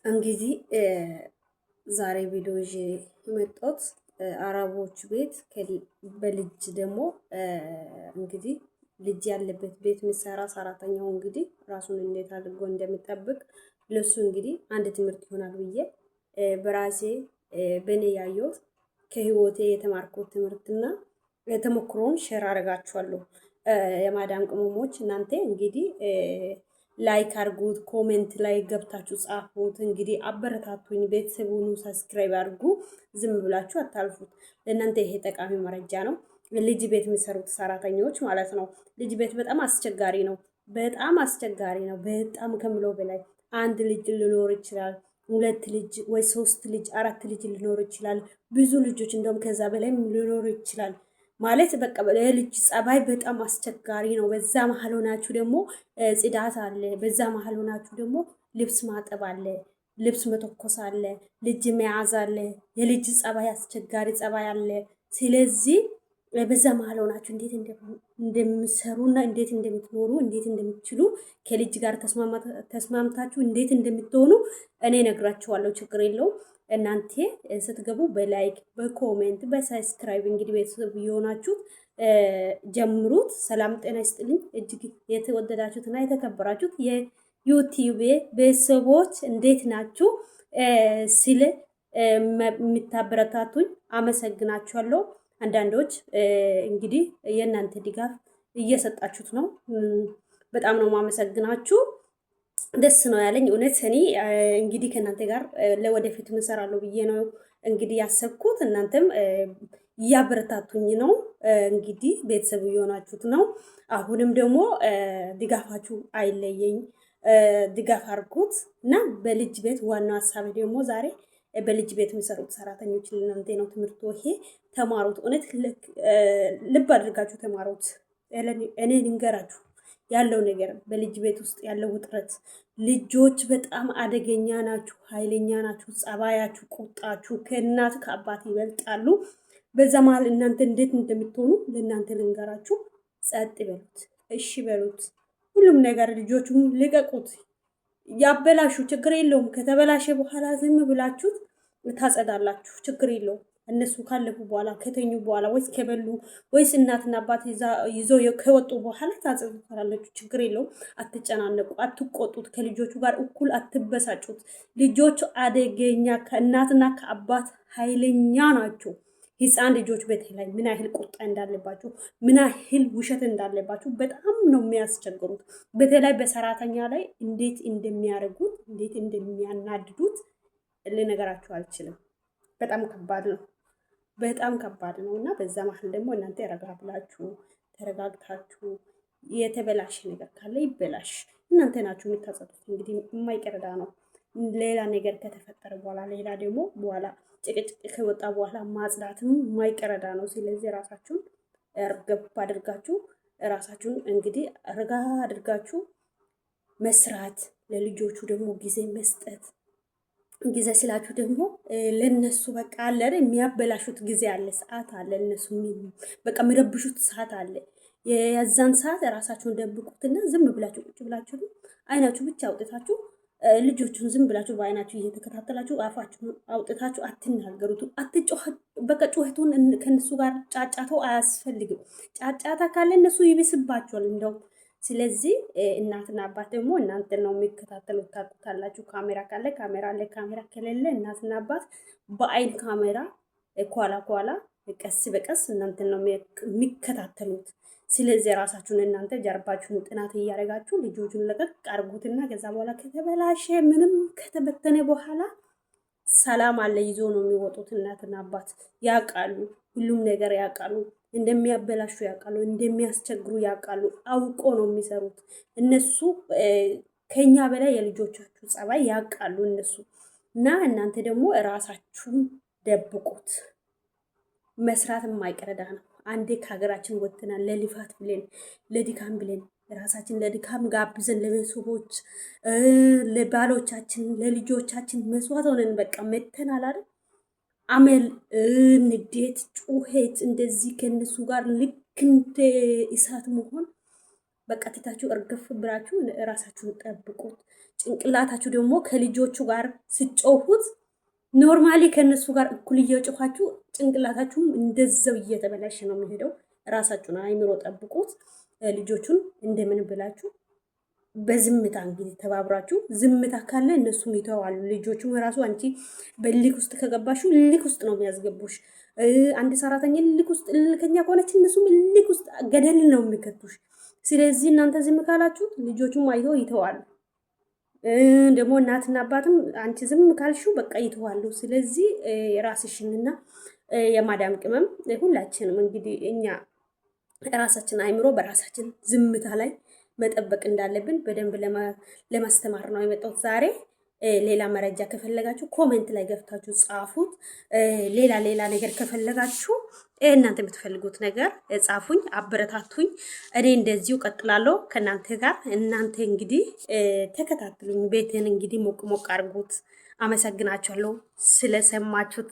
እንግዲህ ዛሬ ቪዲዮ ይዤ የመጣሁት አረቦች ቤት በልጅ ደግሞ እንግዲህ ልጅ ያለበት ቤት የሚሰራ ሰራተኛው እንግዲህ ራሱን እንዴት አድርጎ እንደሚጠብቅ ለሱ እንግዲህ አንድ ትምህርት ይሆናል ብዬ በራሴ በኔ ያየሁት ከህይወቴ የተማርኩት ትምህርትና የተሞክሮውን ሼር አደርጋችኋለሁ። የማዳም ቅመሞች እናንተ እንግዲህ ላይክ አድርጉት፣ ኮሜንት ላይ ገብታችሁ ጻፉት። እንግዲህ አበረታቱኝ፣ ቤተሰቡን ሰብስክራይብ አድርጉ። ዝም ብላችሁ አታልፉት። ለእናንተ ይሄ ጠቃሚ መረጃ ነው። ልጅ ቤት የሚሰሩት ሰራተኞች ማለት ነው። ልጅ ቤት በጣም አስቸጋሪ ነው። በጣም አስቸጋሪ ነው። በጣም ከምለው በላይ አንድ ልጅ ሊኖር ይችላል፣ ሁለት ልጅ ወይ ሶስት ልጅ አራት ልጅ ሊኖር ይችላል። ብዙ ልጆች እንደውም ከዛ በላይም ሊኖር ይችላል። ማለት በቃ የልጅ ጸባይ በጣም አስቸጋሪ ነው። በዛ መሀል ሆናችሁ ደግሞ ጽዳት አለ። በዛ መሀል ሆናችሁ ደግሞ ልብስ ማጠብ አለ፣ ልብስ መተኮስ አለ፣ ልጅ መያዝ አለ። የልጅ ጸባይ አስቸጋሪ ጸባይ አለ። ስለዚህ በዛ መሀል ሆናችሁ እንዴት እንደምትሰሩና እንዴት እንደምትኖሩ እንዴት እንደምትችሉ ከልጅ ጋር ተስማምታችሁ እንዴት እንደምትሆኑ እኔ ነግራችኋለሁ። ችግር የለውም። እናንተ ስትገቡ በላይክ በኮሜንት በሰብስክራይብ እንግዲህ ቤተሰብ የሆናችሁት ጀምሩት። ሰላም ጤና ይስጥልኝ። እጅግ የተወደዳችሁትና የተከበራችሁት የዩቲዩብ ቤተሰቦች እንዴት ናችሁ? ስለ የምታበረታቱኝ አመሰግናችኋለሁ። አንዳንዶች እንግዲህ የእናንተ ድጋፍ እየሰጣችሁት ነው። በጣም ነው ማመሰግናችሁ። ደስ ነው ያለኝ እውነት። እኔ እንግዲህ ከእናንተ ጋር ለወደፊት እሰራለሁ ብዬ ነው እንግዲህ ያሰብኩት። እናንተም እያበረታቱኝ ነው እንግዲህ ቤተሰብ እየሆናችሁት ነው። አሁንም ደግሞ ድጋፋችሁ አይለየኝ፣ ድጋፍ አድርጉት እና በልጅ ቤት ዋናው ሀሳብ ደግሞ ዛሬ በልጅ ቤት የሚሰሩት ሰራተኞች ለእናንተ ነው ትምህርቱ። ይሄ ተማሩት፣ እውነት ልብ አድርጋችሁ ተማሩት። እኔ ልንገራችሁ ያለው ነገር በልጅ ቤት ውስጥ ያለው ውጥረት፣ ልጆች በጣም አደገኛ ናችሁ፣ ኃይለኛ ናችሁ፣ ጸባያችሁ፣ ቁጣችሁ ከእናት ከአባት ይበልጣሉ። በዛ መሀል እናንተ እንዴት እንደምትሆኑ ለእናንተ ልንገራችሁ። ጸጥ በሉት፣ እሺ በሉት፣ ሁሉም ነገር ልጆቹን ልቀቁት። ያበላሹ ችግር የለውም። ከተበላሸ በኋላ ዝም ብላችሁት ታጸዳላችሁ፣ ችግር የለውም። እነሱ ካለፉ በኋላ ከተኙ በኋላ ወይስ ከበሉ ወይስ እናትና አባት ይዘው ከወጡ በኋላ ታጸዱታላችሁ፣ ችግር የለውም። አትጨናነቁ፣ አትቆጡት፣ ከልጆቹ ጋር እኩል አትበሳጩት። ልጆቹ አደገኛ ከእናትና ከአባት ኃይለኛ ናቸው። ህፃን ልጆች በተለይ ምን ያህል ቁጣ እንዳለባቸው ምን ያህል ውሸት እንዳለባቸው በጣም ነው የሚያስቸግሩት። በተለይ በሰራተኛ ላይ እንዴት እንደሚያደርጉት እንዴት እንደሚያናድዱት ልነገራችሁ አልችልም። በጣም ከባድ ነው፣ በጣም ከባድ ነው። እና በዛ መሀል ደግሞ እናንተ ረጋ ብላችሁ ተረጋግታችሁ የተበላሸ ነገር ካለ ይበላሽ፣ እናንተ ናችሁ የምታጸዱት። እንግዲህ የማይቀርዳ ነው። ሌላ ነገር ከተፈጠረ በኋላ ሌላ ደግሞ በኋላ ጭቅጭቅ ከወጣ በኋላ ማጽዳትም የማይቀረዳ ነው። ስለዚህ ራሳችሁን እርገብ አድርጋችሁ ራሳችሁን እንግዲህ ረጋ አድርጋችሁ መስራት፣ ለልጆቹ ደግሞ ጊዜ መስጠት። ጊዜ ስላችሁ ደግሞ ለነሱ በቃ አለ የሚያበላሹት ጊዜ አለ፣ ሰዓት አለ፣ እነሱ በቃ የሚረብሹት ሰዓት አለ። የዛን ሰዓት ራሳችሁን ደብቁትና ዝም ብላችሁ ቁጭ ብላችሁ አይናችሁ ብቻ አውጥታችሁ ልጆቹን ዝም ብላችሁ በአይናችሁ እየተከታተላችሁ አፋችሁን አውጥታችሁ አትናገሩት። በቃ ጩኸቱን ከነሱ ጋር ጫጫታው አያስፈልግም። ጫጫታ ካለ እነሱ ይብስባቸዋል እንደውም። ስለዚህ እናትና አባት ደግሞ እናንተን ነው የሚከታተሉት፣ ታውቁታላችሁ። ካሜራ ካለ ካሜራ አለ፣ ካሜራ ከሌለ እናትና አባት በአይን ካሜራ ኳላ ቀስ በቀስ እናንተን ነው የሚከታተሉት። ስለዚህ ራሳችሁን እናንተ ጀርባችሁን ጥናት እያደረጋችሁ ልጆቹን ለቀቅ አድርጉትና ከዛ በኋላ ከተበላሸ ምንም ከተበተነ በኋላ ሰላም አለ ይዞ ነው የሚወጡት። እናትና አባት ያውቃሉ፣ ሁሉም ነገር ያውቃሉ፣ እንደሚያበላሹ ያውቃሉ፣ እንደሚያስቸግሩ ያውቃሉ። አውቆ ነው የሚሰሩት እነሱ። ከኛ በላይ የልጆቻችሁ ጸባይ ያውቃሉ እነሱ። እና እናንተ ደግሞ ራሳችሁን ደብቁት። መስራት የማይቀረዳ ነው። አንዴ ከሀገራችን ወጥተናል። ለልፋት ብለን ለድካም ብለን ራሳችን ለድካም ጋብዘን ለቤተሰቦች ለባሎቻችን ለልጆቻችን መስዋዕት ሆነን በቃ መተናል አይደል? አመል ንዴት፣ ጩኸት እንደዚህ ከነሱ ጋር ልክ እንደ እሳት መሆን በቃ ትታችሁ እርግፍ ብላችሁ ራሳችሁን ጠብቁት። ጭንቅላታችሁ ደግሞ ከልጆቹ ጋር ስጮሁት ኖርማሊ ከነሱ ጋር እኩል እየጮኋችሁ ጭንቅላታችሁም እንደዛው እየተበላሸ ነው የሚሄደው። ራሳችሁን አይምሮ ጠብቁት። ልጆቹን እንደምን ብላችሁ በዝምታ እንግዲህ ተባብራችሁ ዝምታ ካለ እነሱም ይተዋሉ። ልጆቹም ራሱ አንቺ በልክ ውስጥ ከገባችሁ ልክ ውስጥ ነው የሚያስገቡሽ። አንድ ሰራተኛ ልክ ውስጥ ልከኛ ከሆነች እነሱም ልክ ውስጥ ገደል ነው የሚከቱሽ። ስለዚህ እናንተ ዝም ካላችሁ ልጆቹም አይተው ይተዋሉ። ደግሞ እናትና አባትም አንቺ ዝም ካልሽው በቃ ይተዋሉ። ስለዚህ የራስሽንና የማዳም ቅመም ሁላችንም እንግዲህ እኛ ራሳችን አይምሮ በራሳችን ዝምታ ላይ መጠበቅ እንዳለብን በደንብ ለማስተማር ነው የመጣሁት ዛሬ። ሌላ መረጃ ከፈለጋችሁ ኮሜንት ላይ ገብታችሁ ጻፉት። ሌላ ነገር ከፈለጋችሁ እናንተ የምትፈልጉት ነገር ጻፉኝ፣ አበረታቱኝ። እኔ እንደዚሁ ቀጥላለሁ ከእናንተ ጋር። እናንተ እንግዲህ ተከታትሉኝ። ቤትን እንግዲህ ሞቅ ሞቅ አድርጉት። አመሰግናችኋለሁ ስለሰማችሁት።